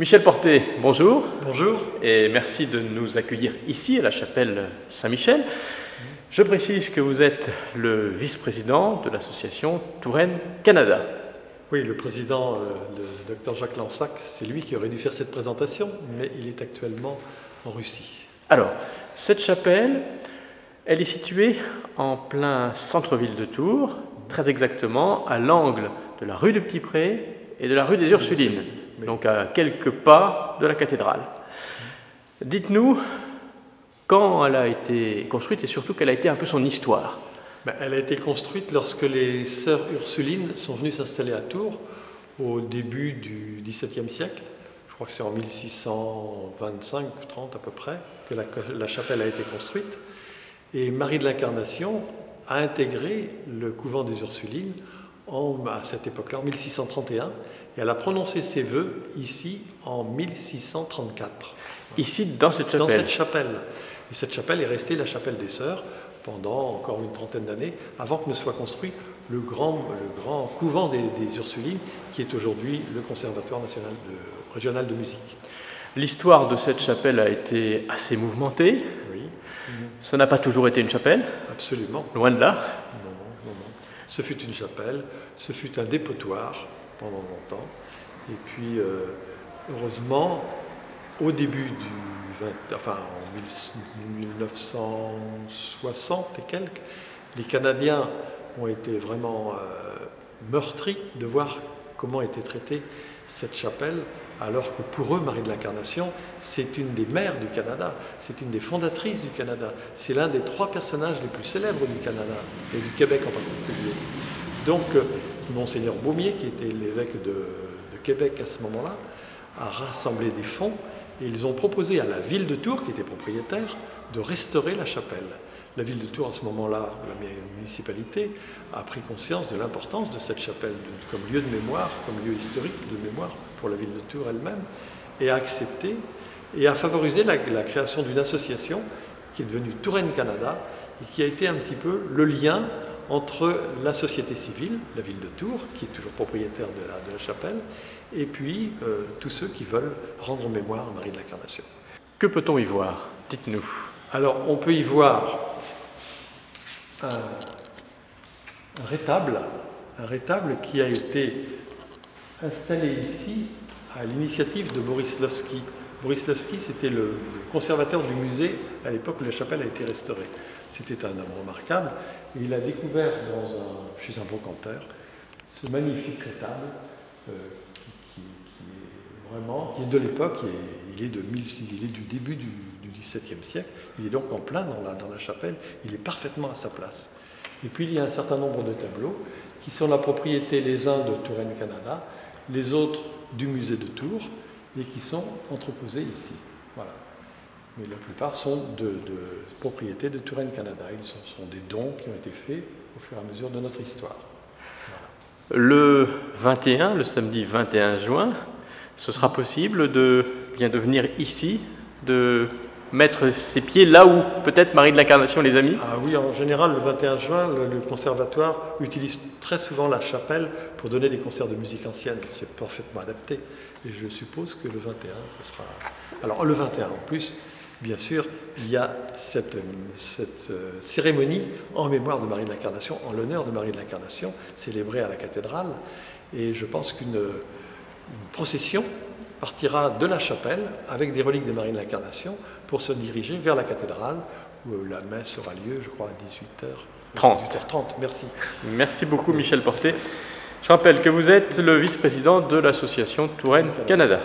Michel Porté, bonjour. Bonjour. Et merci de nous accueillir ici à la chapelle Saint-Michel. Je précise que vous êtes le vice-président de l'association Touraine Canada. Oui, le président, le Dr Jacques Lansac, c'est lui qui aurait dû faire cette présentation, mais il est actuellement en Russie. Alors, cette chapelle, elle est située en plein centre-ville de Tours, très exactement à l'angle de la rue du Petit-Pré et de la rue des Ursulines, oui. Donc à quelques pas de la cathédrale. Dites-nous quand elle a été construite et surtout quelle a été un peu son histoire. Elle a été construite lorsque les sœurs Ursulines sont venues s'installer à Tours au début du XVIIe siècle. Je crois que c'est en 1625 ou 30 à peu près que la chapelle a été construite. Et Marie de l'Incarnation a intégré le couvent des Ursulines à cette époque-là, en 1631, et elle a prononcé ses vœux ici en 1634. Ici, dans cette chapelle? Dans cette chapelle. Et cette chapelle est restée la chapelle des Sœurs pendant encore une trentaine d'années, avant que ne soit construit le grand couvent des Ursulines, qui est aujourd'hui le Conservatoire national régional de musique. L'histoire de cette chapelle a été assez mouvementée. Oui. Ça n'a pas toujours été une chapelle? Absolument. Loin de là? Non. Ce fut une chapelle, ce fut un dépotoir pendant longtemps. Et puis, heureusement, au début en 1960 et quelques, les Canadiens ont été vraiment meurtris de voir comment était traitée cette chapelle, alors que pour eux, Marie de l'Incarnation, c'est une des mères du Canada, c'est une des fondatrices du Canada, c'est l'un des 3 personnages les plus célèbres du Canada, et du Québec en particulier. Donc, Monseigneur Baumier, qui était l'évêque de Québec à ce moment-là, a rassemblé des fonds, et ils ont proposé à la ville de Tours, qui était propriétaire, de restaurer la chapelle. La ville de Tours, à ce moment-là, la municipalité, a pris conscience de l'importance de cette chapelle comme lieu de mémoire, comme lieu historique de mémoire pour la ville de Tours elle-même, et a accepté et a favorisé la création d'une association qui est devenue Touraine Canada et qui a été un petit peu le lien entre la société civile, la ville de Tours, qui est toujours propriétaire de la chapelle, et puis tous ceux qui veulent rendre mémoire à Marie de l'Incarnation. Que peut-on y voir? Dites-nous. Alors, on peut y voir un rétable qui a été installé ici à l'initiative de Boris Lovski. Boris Lovski, c'était le conservateur du musée à l'époque où la chapelle a été restaurée. C'était un homme remarquable. Et il a découvert chez un brocanteur ce magnifique rétable qui est de l'époque, il est du début du XVIIe siècle. Il est donc en plein dans la chapelle, il est parfaitement à sa place. Et puis il y a un certain nombre de tableaux qui sont la propriété les uns de Touraine Canada, les autres du musée de Tours, et qui sont entreposés ici. Voilà. Mais la plupart sont de propriété de Touraine Canada. Ils sont des dons qui ont été faits au fur et à mesure de notre histoire. Voilà. Le 21, le samedi 21 juin, ce sera possible de venir ici, de mettre ses pieds là où peut-être Marie de l'Incarnation les a mis? Ah oui, en général, le 21 juin, le conservatoire utilise très souvent la chapelle pour donner des concerts de musique ancienne. C'est parfaitement adapté. Et je suppose que le 21, ce sera... Alors, le 21, en plus, bien sûr, il y a cette cérémonie en mémoire de Marie de l'Incarnation, en l'honneur de Marie de l'Incarnation, célébrée à la cathédrale. Et je pense qu'une procession partira de la chapelle avec des reliques de Marie de l'Incarnation pour se diriger vers la cathédrale où la messe aura lieu, je crois, à 18h30. 18h30, merci. Merci beaucoup, Michel Porté. Je rappelle que vous êtes le vice-président de l'association Touraine Canada.